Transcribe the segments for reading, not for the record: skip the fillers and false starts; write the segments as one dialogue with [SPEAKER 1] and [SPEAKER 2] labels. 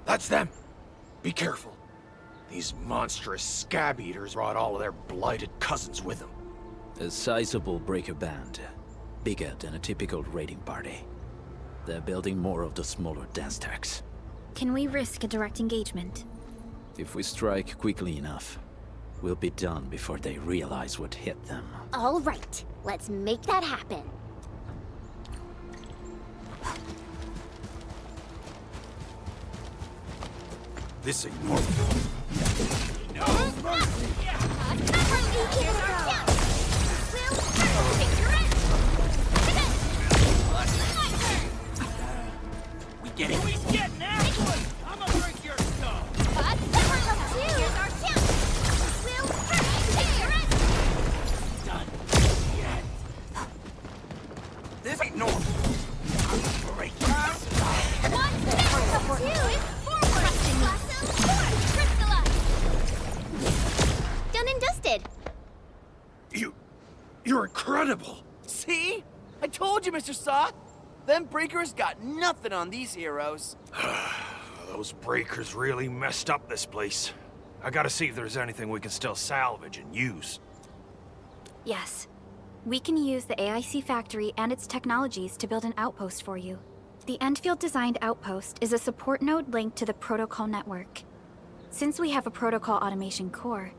[SPEAKER 1] That's them! Be careful. These monstrous scab eaters brought all of their blighted cousins with them.
[SPEAKER 2] A sizable breaker band. Bigger than a typical raiding party. They're building more of the smaller dance tags.
[SPEAKER 3] Can we risk a direct engagement?
[SPEAKER 2] If we strike quickly enough, we'll be done before they realize what hit them.
[SPEAKER 4] All right, let's make that happen.
[SPEAKER 1] This ain't normal.
[SPEAKER 5] We get it. He's getting after us. I'm gonna break your skull.
[SPEAKER 4] Here's our chance. We'll take your end.
[SPEAKER 5] Done. Yet. This ain't normal. I'm gonna break your skull.
[SPEAKER 4] One step, two is forward. Trusting me. Crystallize. Done and dusted.
[SPEAKER 1] You're incredible!
[SPEAKER 6] See? I told you, Mr. Saw. Them breakers got nothing on these heroes.
[SPEAKER 1] Those breakers really messed up this place. I gotta see if there's anything we can still salvage and use.
[SPEAKER 3] Yes. We can use the AIC factory and its technologies to build an outpost for you. The Endfield designed outpost is a support node linked to the protocol network. Since we have a protocol automation core,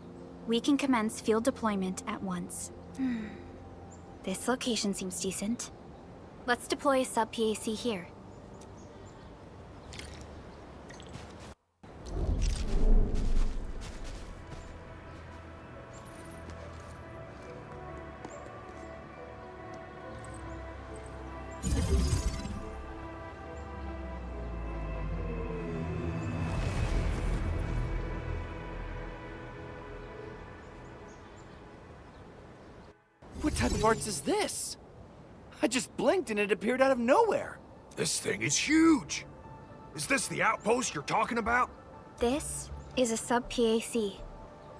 [SPEAKER 3] we can commence field deployment at once. This location seems decent. Let's deploy a sub-PAC here.
[SPEAKER 6] What type of arts is this? I just blinked and it appeared out of nowhere.
[SPEAKER 1] This thing is huge! Is this the outpost you're talking about?
[SPEAKER 3] This is a sub-PAC.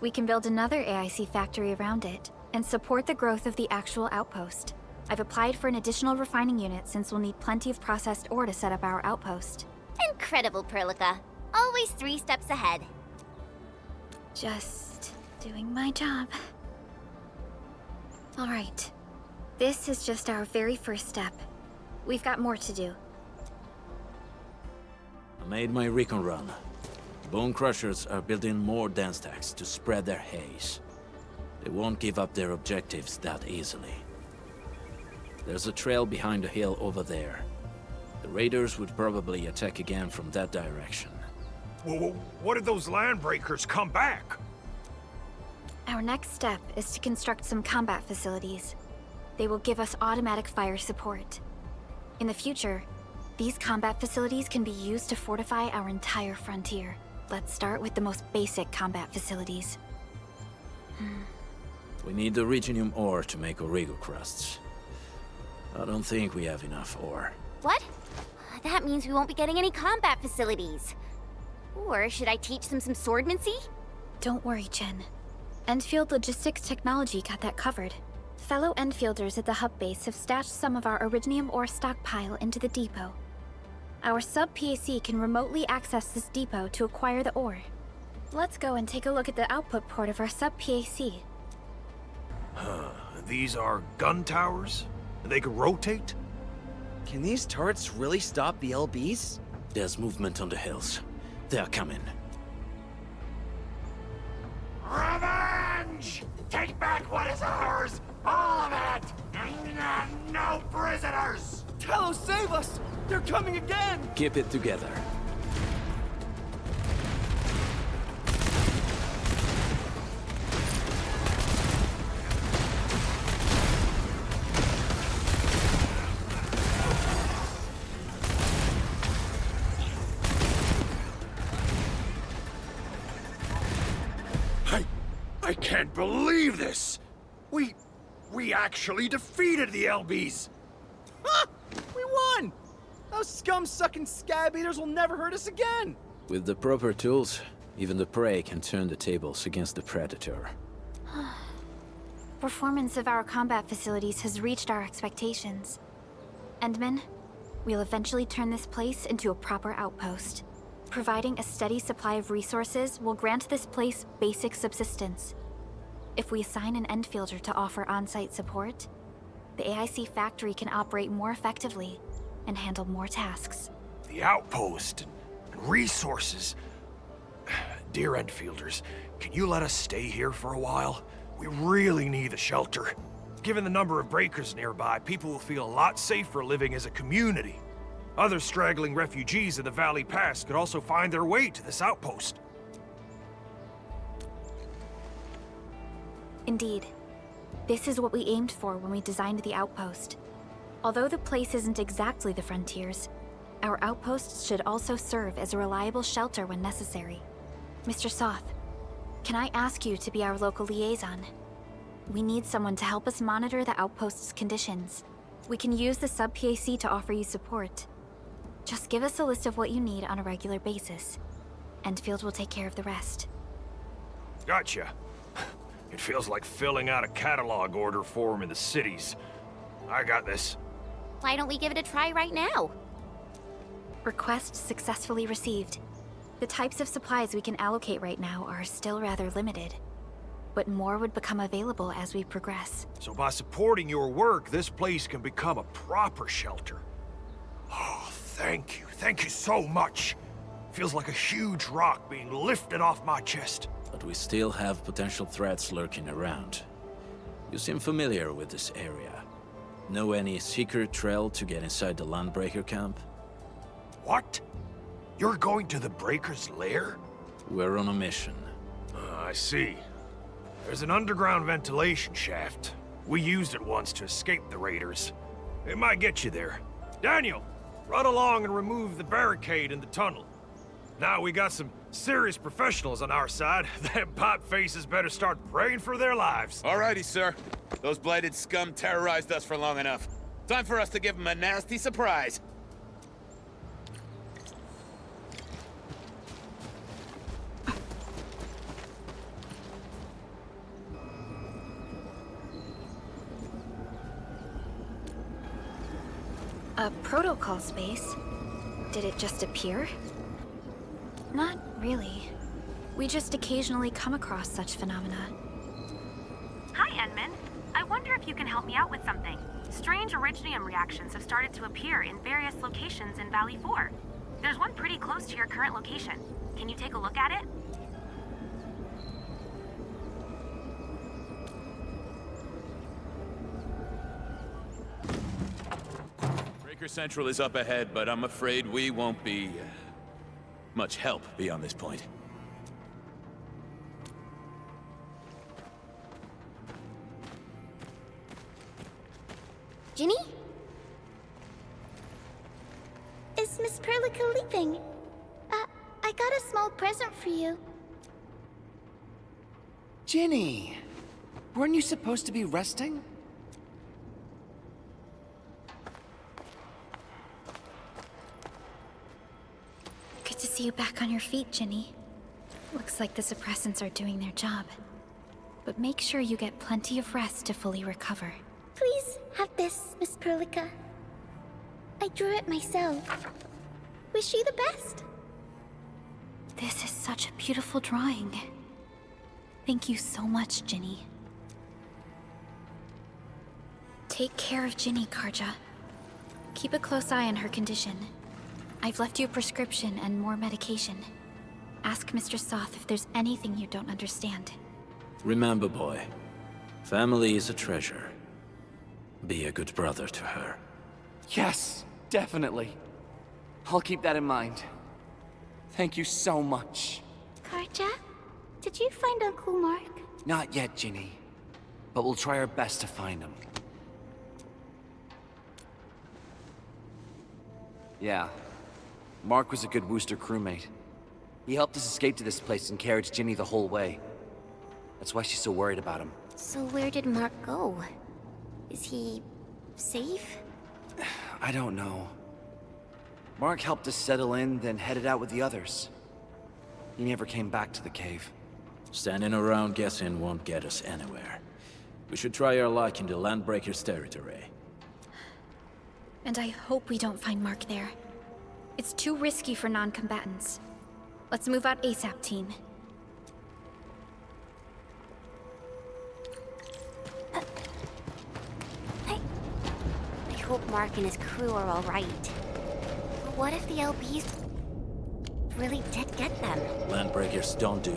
[SPEAKER 3] We can build another AIC factory around it and support the growth of the actual outpost. I've applied for an additional refining unit since we'll need plenty of processed ore to set up our outpost.
[SPEAKER 4] Incredible, Perlica. Always 3 steps ahead.
[SPEAKER 3] Just doing my job. All right. This is just our very first step. We've got more to do.
[SPEAKER 2] I made my recon run. Bone Crushers are building more dance tags to spread their haze. They won't give up their objectives that easily. There's a trail behind the hill over there. The raiders would probably attack again from that direction.
[SPEAKER 1] Well, what if those landbreakers come back?
[SPEAKER 3] Our next step is to construct some combat facilities. They will give us automatic fire support. In the future, these combat facilities can be used to fortify our entire frontier. Let's start with the most basic combat facilities.
[SPEAKER 2] We need the Reginum ore to make Origo crusts. I don't think we have enough ore.
[SPEAKER 4] What? That means we won't be getting any combat facilities. Or should I teach them some swordmancy?
[SPEAKER 3] Don't worry, Chen. Endfield Logistics Technology got that covered. Fellow Endfielders at the hub base have stashed some of our Originium ore stockpile into the depot. Our sub-PAC can remotely access this depot to acquire the ore. Let's go and take a look at the output port of our sub-PAC.
[SPEAKER 1] These are gun towers? They can rotate?
[SPEAKER 6] Can these turrets really stop the LBs?
[SPEAKER 2] There's movement on the hills. They're coming.
[SPEAKER 5] Revenge! Take back what is ours! All of it! And no prisoners!
[SPEAKER 6] Talos, save us! They're coming again!
[SPEAKER 2] Keep it together.
[SPEAKER 1] I can't believe this! We actually defeated the LBs!
[SPEAKER 6] Ha! We won! Those scum-sucking scab eaters will never hurt us again!
[SPEAKER 2] With the proper tools, even the prey can turn the tables against the predator.
[SPEAKER 3] Performance of our combat facilities has reached our expectations. Endman, we'll eventually turn this place into a proper outpost. Providing a steady supply of resources will grant this place basic subsistence. If we assign an Endfielder to offer on-site support, the AIC factory can operate more effectively and handle more tasks.
[SPEAKER 1] The outpost and resources. Dear Endfielders, can you let us stay here for a while? We really need the shelter. Given the number of breakers nearby, people will feel a lot safer living as a community. Other straggling refugees in the Valley Pass could also find their way to this outpost.
[SPEAKER 3] Indeed. This is what we aimed for when we designed the outpost. Although the place isn't exactly the frontiers, our outposts should also serve as a reliable shelter when necessary. Mr. Soth, can I ask you to be our local liaison? We need someone to help us monitor the outpost's conditions. We can use the sub-PAC to offer you support. Just give us a list of what you need on a regular basis. Endfield will take care of the rest.
[SPEAKER 1] Gotcha. It feels like filling out a catalog order form in the cities. I got this.
[SPEAKER 4] Why don't we give it a try right now?
[SPEAKER 3] Request successfully received. The types of supplies we can allocate right now are still rather limited, but more would become available as we progress.
[SPEAKER 1] So by supporting your work, this place can become a proper shelter. Oh, thank you. Thank you so much. Feels like a huge rock being lifted off my chest.
[SPEAKER 2] But we still have potential threats lurking around. You seem familiar with this area. Know any secret trail to get inside the Landbreaker camp?
[SPEAKER 1] What? You're going to the Breaker's lair?
[SPEAKER 2] We're on a mission.
[SPEAKER 1] I see. There's an underground ventilation shaft. We used it once to escape the raiders. It might get you there. Daniel, run along and remove the barricade in the tunnel. Now we got some serious professionals on our side. Them pipe faces better start praying for their lives.
[SPEAKER 7] Alrighty, sir. Those blighted scum terrorized us for long enough. Time for us to give them a nasty surprise.
[SPEAKER 3] A protocol space? Did it just appear? Not really. We just occasionally come across such phenomena.
[SPEAKER 8] Hi, Edmund. I wonder if you can help me out with something. Strange originium reactions have started to appear in various locations in Valley 4. There's one pretty close to your current location. Can you take a look at it?
[SPEAKER 7] Breaker Central is up ahead, but I'm afraid we won't be much help beyond this point.
[SPEAKER 4] Ginny? Is Miss Perlica leaving? I got a small present for you.
[SPEAKER 6] Ginny! Weren't you supposed to be resting?
[SPEAKER 3] Good to see you back on your feet, Ginny. Looks like the suppressants are doing their job. But make sure you get plenty of rest to fully recover.
[SPEAKER 4] Please have this, Miss Perlica. I drew it myself. Wish you the best.
[SPEAKER 3] This is such a beautiful drawing. Thank you so much, Ginny. Take care of Ginny, Karja. Keep a close eye on her condition. I've left you a prescription and more medication. Ask Mr. Soth if there's anything you don't understand.
[SPEAKER 2] Remember, boy, family is a treasure. Be a good brother to her.
[SPEAKER 6] Yes, definitely. I'll keep that in mind. Thank you so much.
[SPEAKER 4] Karja, did you find Uncle Mark?
[SPEAKER 6] Not yet, Ginny. But we'll try our best to find him. Yeah. Mark was a good Wooster crewmate. He helped us escape to this place and carried Ginny the whole way. That's why she's so worried about him.
[SPEAKER 4] So where did Mark go? Is he safe?
[SPEAKER 6] I don't know. Mark helped us settle in, then headed out with the others. He never came back to the cave.
[SPEAKER 2] Standing around guessing won't get us anywhere. We should try our luck in the Landbreaker's territory.
[SPEAKER 3] And I hope we don't find Mark there. It's too risky for non-combatants. Let's move out ASAP, team.
[SPEAKER 4] I hope Mark and his crew are alright. But what if the LBs really did get them?
[SPEAKER 2] Landbreakers don't do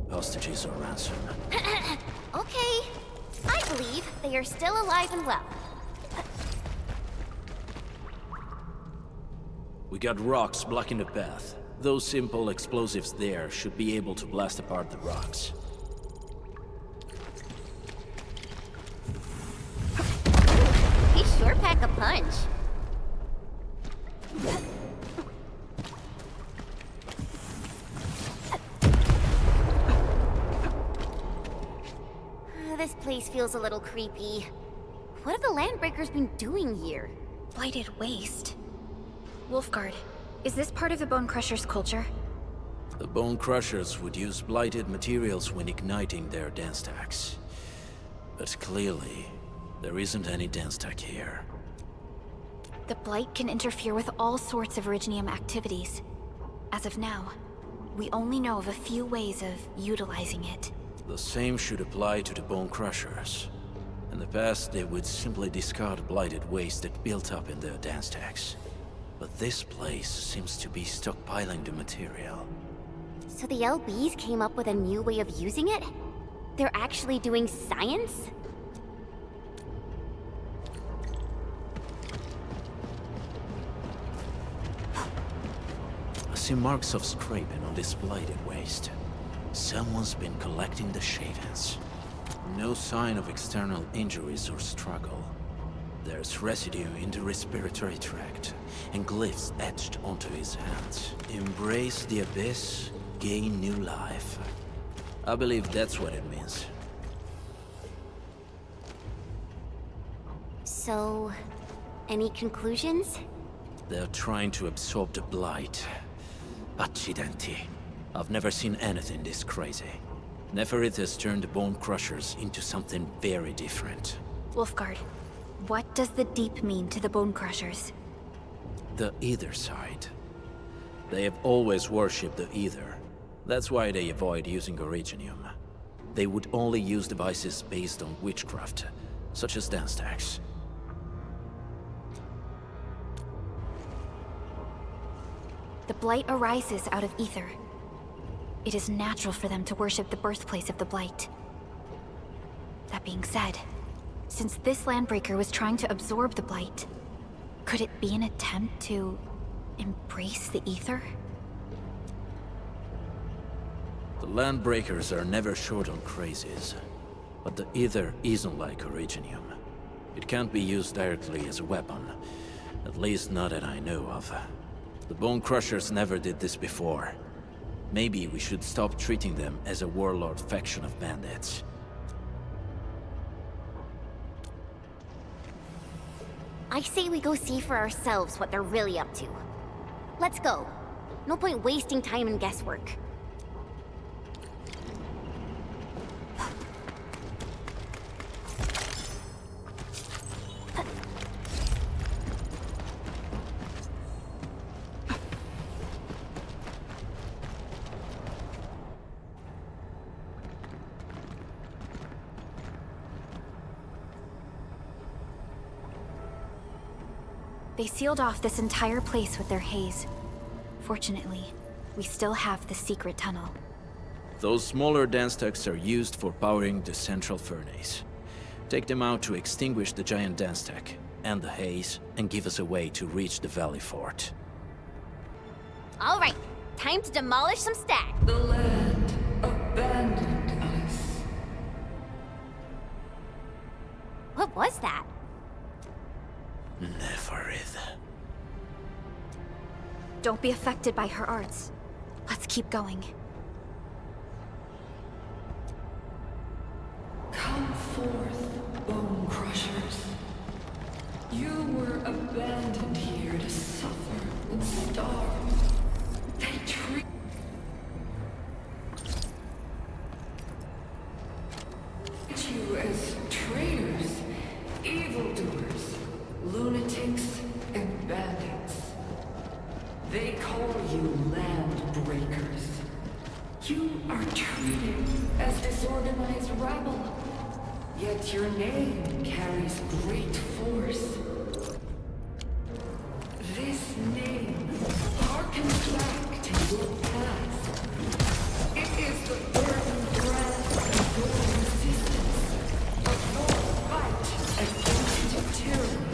[SPEAKER 2] hostages or ransom.
[SPEAKER 4] Okay. I believe they are still alive and well.
[SPEAKER 2] We got rocks blocking the path. Those simple explosives there should be able to blast apart the rocks.
[SPEAKER 4] They sure pack a punch. This place feels a little creepy. What have the Landbreakers been doing here?
[SPEAKER 3] Blighted waste. Wolfguard, is this part of the Bone Crusher's culture?
[SPEAKER 2] The Bone Crushers would use blighted materials when igniting their dance stacks. But clearly, there isn't any dance stack here.
[SPEAKER 3] The Blight can interfere with all sorts of Originium activities. As of now, we only know of a few ways of utilizing it.
[SPEAKER 2] The same should apply to the Bone Crushers. In the past, they would simply discard blighted waste that built up in their dance stacks. But this place seems to be stockpiling the material.
[SPEAKER 4] So the LBs came up with a new way of using it? They're actually doing science?
[SPEAKER 2] I see marks of scraping on this blighted waste. Someone's been collecting the shavings. No sign of external injuries or struggle. There's residue in the respiratory tract, and glyphs etched onto his hands. Embrace the abyss, gain new life. I believe that's what it means.
[SPEAKER 4] So, any conclusions?
[SPEAKER 2] They're trying to absorb the blight. Accidenti. I've never seen anything this crazy. Nefarith has turned the Bone Crushers into something very different.
[SPEAKER 3] Wolfguard, what does the Deep mean to the Bone Crushers?
[SPEAKER 2] The Ether side. They have always worshipped the Ether. That's why they avoid using Originium. They would only use devices based on witchcraft, such as dance stacks.
[SPEAKER 3] The Blight arises out of Ether. It is natural for them to worship the birthplace of the Blight. That being said, since this Landbreaker was trying to absorb the Blight, could it be an attempt to embrace the Ether?
[SPEAKER 2] The Landbreakers are never short on crazes, but the Ether isn't like Originium. It can't be used directly as a weapon, at least not that I know of. The Bone Crushers never did this before. Maybe we should stop treating them as a warlord faction of bandits.
[SPEAKER 4] I say we go see for ourselves what they're really up to. Let's go. No point wasting time in guesswork.
[SPEAKER 3] They sealed off this entire place with their haze. Fortunately, we still have the secret tunnel.
[SPEAKER 2] Those smaller dance stacks are used for powering the central furnace. Take them out to extinguish the giant dance stack and the haze, and give us a way to reach the Valley Fort.
[SPEAKER 4] All right, time to demolish some stacks.
[SPEAKER 9] The land abandoned us.
[SPEAKER 4] What was that?
[SPEAKER 2] Nefarith.
[SPEAKER 3] Don't be affected by her arts. Let's keep going.
[SPEAKER 9] Come forth, Bone Crushers. You were abandoned here to suffer and starve. They treat you as traitors, evildoers, lunatics, and bandits. They call you land breakers. You are treated as disorganized rabble. Yet your name carries great force. This name harkens back to your past. It is the burning breath of your resistance, of your fight against tyranny.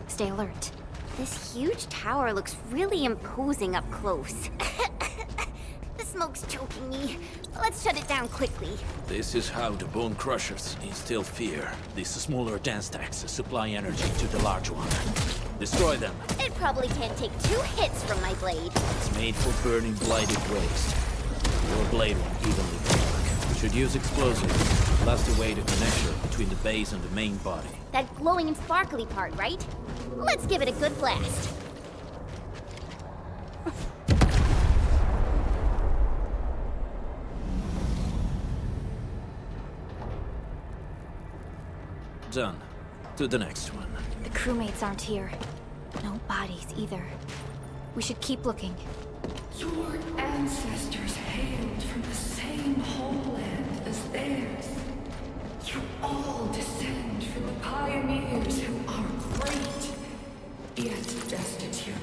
[SPEAKER 3] Stay alert.
[SPEAKER 4] This huge tower looks really imposing up close. The smoke's choking me. Let's shut it down quickly.
[SPEAKER 2] This is how the Bone Crushers instill fear. These smaller dance stacks supply energy to the large one. Destroy them.
[SPEAKER 4] It probably can't take 2 hits from my blade.
[SPEAKER 2] It's made for burning blighted waste. Your blade won't evenly work. Should use explosives. Blast away the connection between the base and the main body.
[SPEAKER 4] That glowing and sparkly part, right? Let's give it a good blast.
[SPEAKER 2] Done. To the next one.
[SPEAKER 3] The crewmates aren't here. No bodies either. We should keep looking.
[SPEAKER 9] Your ancestors hailed from the same homeland as theirs. You all descend from the pioneers who are great, yet destitute.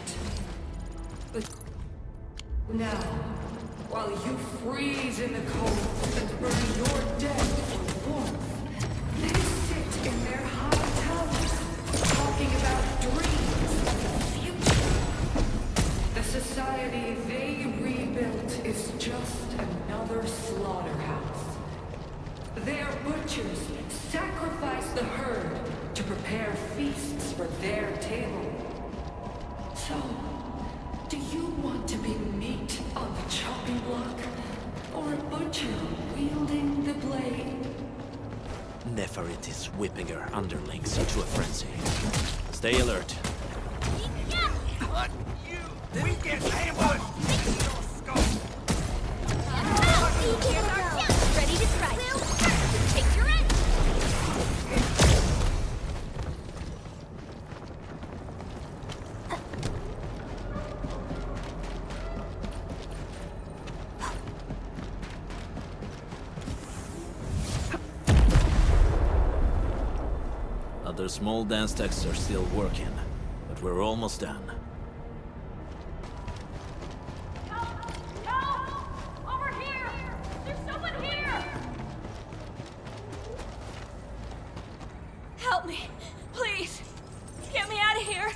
[SPEAKER 9] But now, while you freeze in the cold and burn your dead for warmth, they sit in their high towers, talking about dreams of the future. The society they rebuilt is just another slaughterhouse. Their butchers sacrifice the herd to prepare feasts for their table. So, do you want to be meat on the chopping block, or a butcher wielding the blade?
[SPEAKER 2] Nefarith is whipping her underlings into a frenzy. Stay alert.
[SPEAKER 5] What? You! We get ambushed!
[SPEAKER 4] Ready to strike. Take your end.
[SPEAKER 2] Other small dance stacks are still working, but we're almost done.
[SPEAKER 8] Over here! There's someone here! Help me! Please! Get me out of here!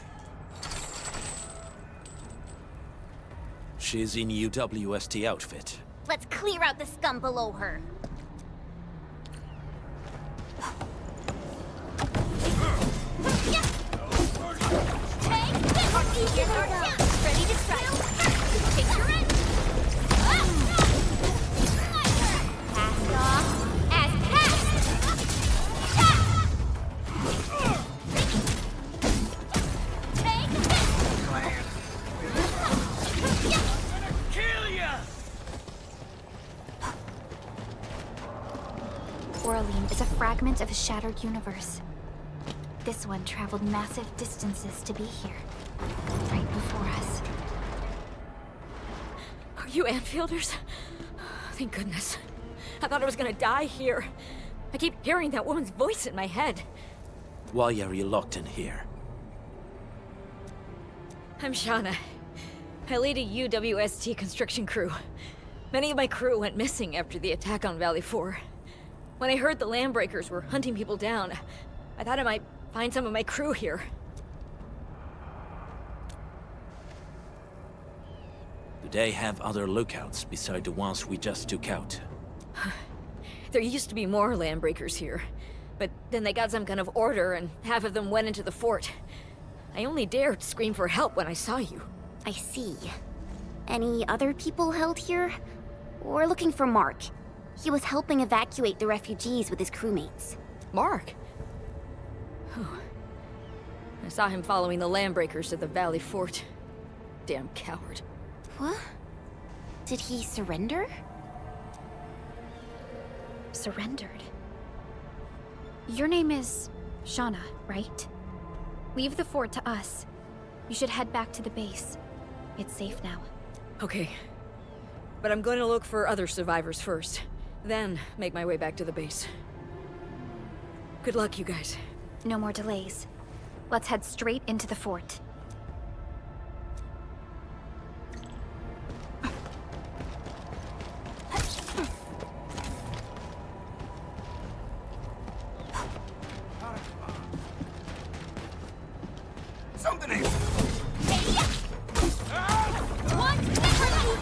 [SPEAKER 2] She's in UWST outfit.
[SPEAKER 4] Let's clear out the scum below her. Ready to strike. Take your end. Cast off as cast. Take this.
[SPEAKER 5] Kill ya!
[SPEAKER 3] Orlean is a fragment of a shattered universe. This one traveled massive distances to be here, right before us.
[SPEAKER 8] Are you Enfielders? Thank goodness. I thought I was gonna die here. I keep hearing that woman's voice in my head.
[SPEAKER 2] Why are you locked in here?
[SPEAKER 8] I'm Shauna. I lead a UWST construction crew. Many of my crew went missing after the attack on Valley 4. When I heard the Landbreakers were hunting people down, I thought I might find some of my crew here.
[SPEAKER 2] Do they have other lookouts beside the ones we just took out?
[SPEAKER 10] There used to be more landbreakers here, but then they got some kind of order and half of them went into the fort. I only dared scream for help when I saw you.
[SPEAKER 4] I see. Any other people held here? We're looking for Mark. He was helping evacuate the refugees with his crewmates.
[SPEAKER 10] Mark? I saw him following the landbreakers to the Valley Fort. Damn coward.
[SPEAKER 4] What? Did he surrender?
[SPEAKER 3] Surrendered? Your name is Shauna, right? Leave the fort to us. You should head back to the base. It's safe now.
[SPEAKER 10] Okay. But I'm going to look for other survivors first. Then make my way back to the base. Good luck, you guys.
[SPEAKER 3] No more delays. Let's head straight into the fort.
[SPEAKER 5] Something ain't...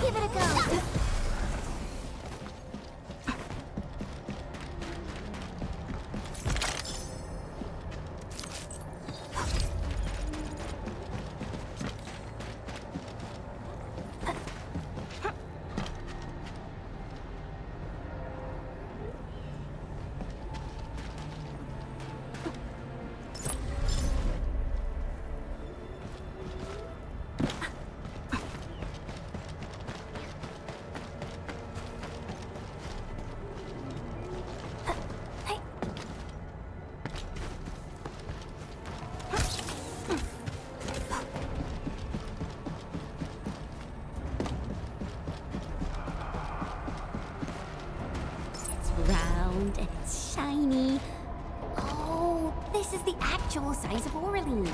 [SPEAKER 4] Give it a go. Round and it's shiny. Oh, this is the actual size of Orly.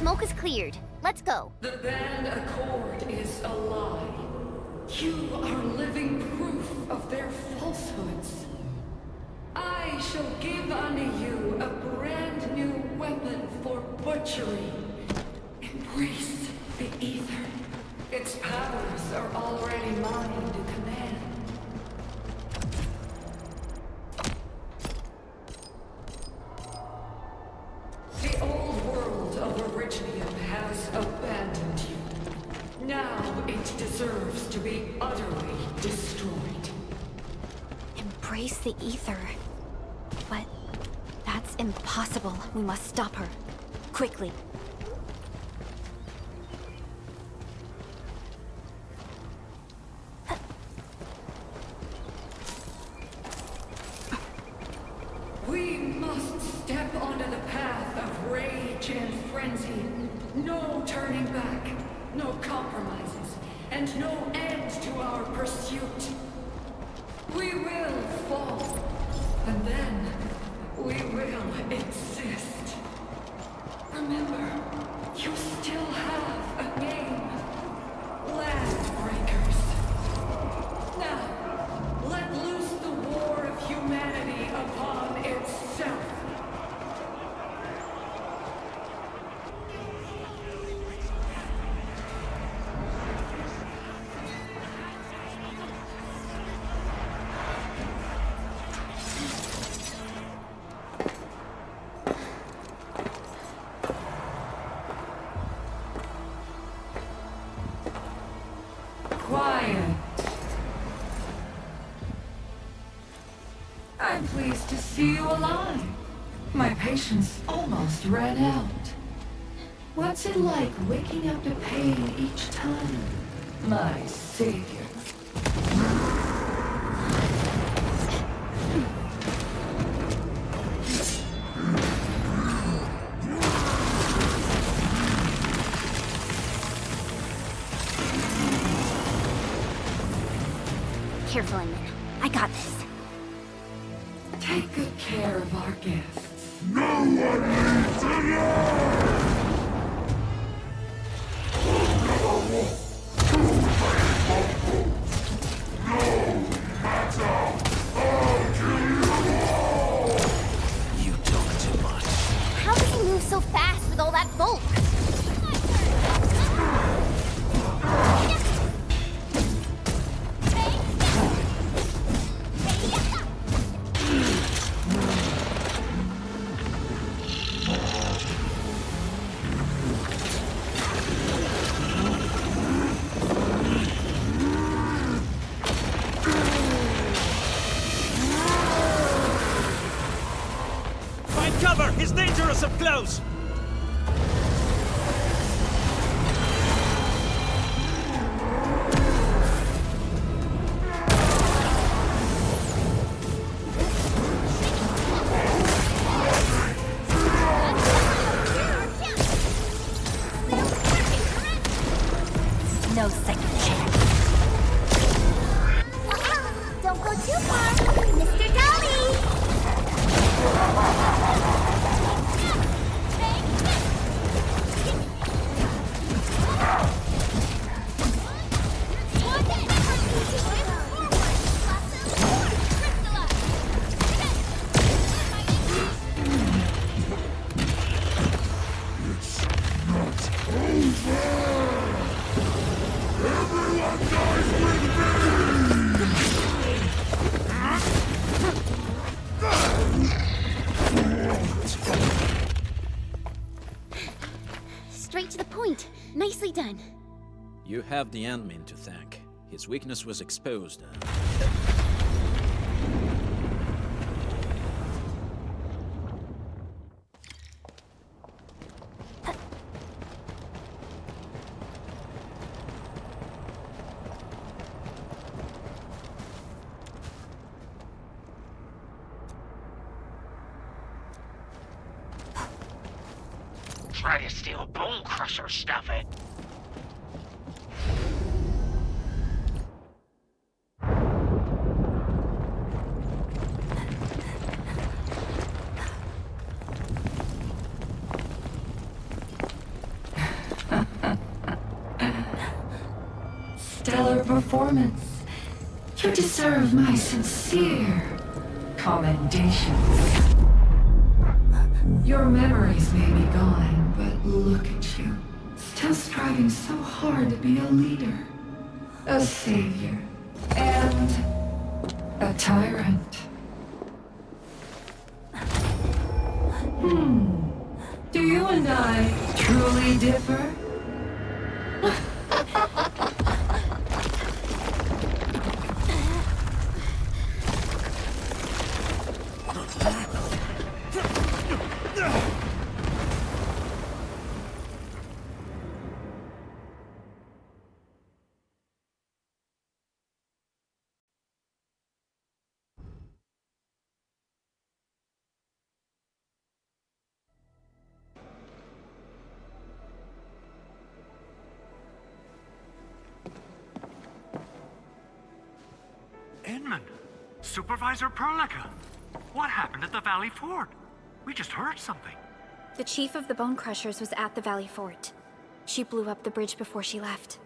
[SPEAKER 4] Smoke is cleared. Let's go.
[SPEAKER 9] The Band Accord is a lie. You are living proof of their falsehoods. I shall give unto you a brand new weapon for butchery. Embrace the Ether. Its powers are already mine to command. The old world of Originium has abandoned you. Now it deserves to be utterly destroyed.
[SPEAKER 3] Embrace the ether. But that's impossible. We must stop her. Quickly.
[SPEAKER 9] We must step onto the path of rage and frenzy. No turning back, no compromises, and no end to our pursuit. We will fall, and then we will exist. Remember, you still have a name. Landbreakers. Now, let loose the war of humanity upon itself. Quiet. I'm pleased to see you alive. My patience almost ran out. What's it like waking up to pain each time? My savior.
[SPEAKER 4] Careful, Inman. I got this.
[SPEAKER 9] Take good care of our guests.
[SPEAKER 2] You talk too much.
[SPEAKER 4] How does he move so fast with all that bulk?
[SPEAKER 11] Find cover! He's dangerous up close!
[SPEAKER 4] No second chance. Don't go too far, Mr. Dolly! Straight to the point. Nicely done.
[SPEAKER 2] You have the admin to thank. His weakness was exposed.
[SPEAKER 5] Try to steal Bone Crusher stuff it.
[SPEAKER 9] Stellar performance. You deserve my sincere commendations. Your memories may be gone, but look at you. Still striving so hard to be a leader, a savior, and a tyrant. Do you and I truly differ?
[SPEAKER 5] Inman, Supervisor Perlica, what happened at the Valley Fort? We just heard something.
[SPEAKER 3] The chief of the Bone Crushers was at the Valley Fort. She blew up the bridge before she left.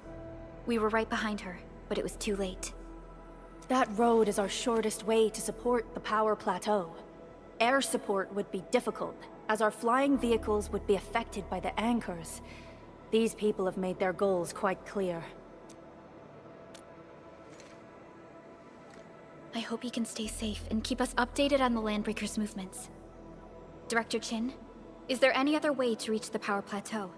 [SPEAKER 3] We were right behind her, but it was too late.
[SPEAKER 12] That road is our shortest way to support the power plateau. Air support would be difficult, as our flying vehicles would be affected by the anchors. These people have made their goals quite clear.
[SPEAKER 3] I hope he can stay safe and keep us updated on the Landbreakers' movements. Director Chin, is there any other way to reach the power plateau?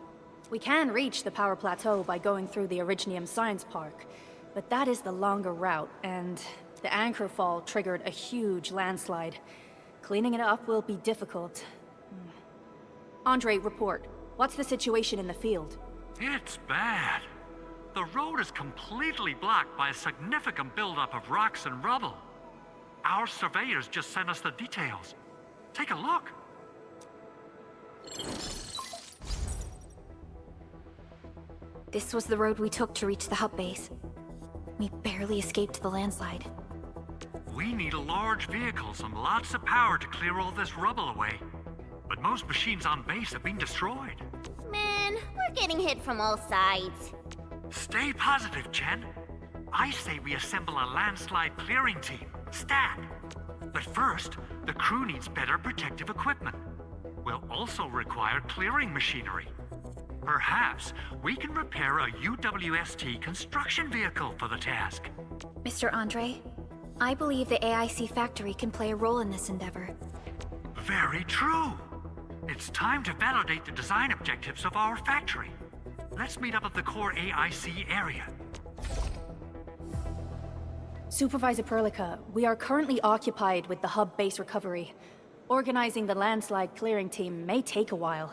[SPEAKER 12] We can reach the power plateau by going through the Originium Science Park, but that is the longer route, and the anchor fall triggered a huge landslide. Cleaning it up will be difficult. Andre, report. What's the situation in the field?
[SPEAKER 5] It's bad. The road is completely blocked by a significant buildup of rocks and rubble. Our surveyors just sent us the details. Take a look.
[SPEAKER 3] This was the road we took to reach the hub base. We barely escaped the landslide.
[SPEAKER 5] We need a large vehicle, some lots of power to clear all this rubble away. but most machines on base have been destroyed.
[SPEAKER 4] Man, we're getting hit from all sides.
[SPEAKER 5] Stay positive, Chen. I say we assemble a landslide clearing team, STAT. But first, the crew needs better protective equipment. We'll also require clearing machinery. Perhaps we can repair a UWST construction vehicle for the task.
[SPEAKER 3] Mr. Andre, I believe the AIC factory can play a role in this endeavor.
[SPEAKER 5] Very true. It's time to validate the design objectives of our factory. Let's meet up at the core AIC area.
[SPEAKER 12] Supervisor Perlica, we are currently occupied with the hub base recovery. Organizing the landslide clearing team may take a while.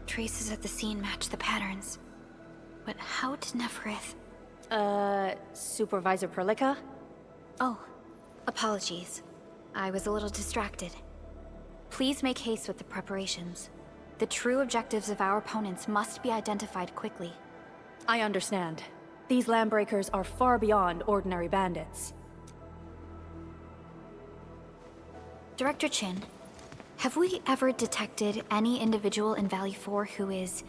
[SPEAKER 3] Traces at the scene match the patterns. But how did Nefarith...
[SPEAKER 12] Supervisor Perlica?
[SPEAKER 3] Oh, apologies. I was a little distracted. Please make haste with the preparations. The true objectives of our opponents must be identified quickly.
[SPEAKER 12] I understand. These landbreakers are far beyond ordinary bandits.
[SPEAKER 3] Director Chin, have we ever detected any individual in Valley 4 who is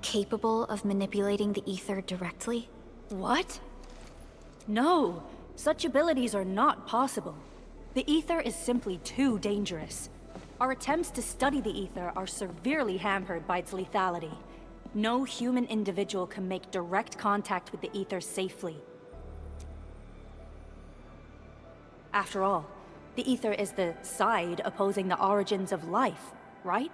[SPEAKER 3] capable of manipulating the ether directly?
[SPEAKER 12] What? No, such abilities are not possible. The ether is simply too dangerous. Our attempts to study the ether are severely hampered by its lethality. No human individual can make direct contact with the ether safely. After all, the ether is the side opposing the origins of life, right?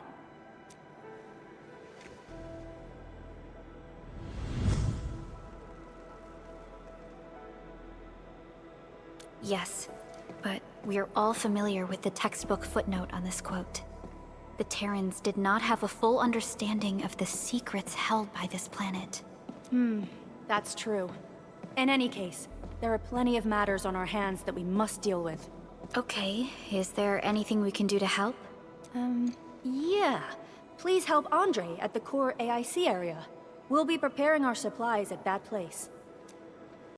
[SPEAKER 3] Yes, but we are all familiar with the textbook footnote on this quote. The Terrans did not have a full understanding of the secrets held by this planet.
[SPEAKER 12] That's true. In any case, there are plenty of matters on our hands that we must deal with.
[SPEAKER 3] Okay, is there anything we can do to help?
[SPEAKER 12] Yeah. Please help Andre at the core AIC area. We'll be preparing our supplies at that place.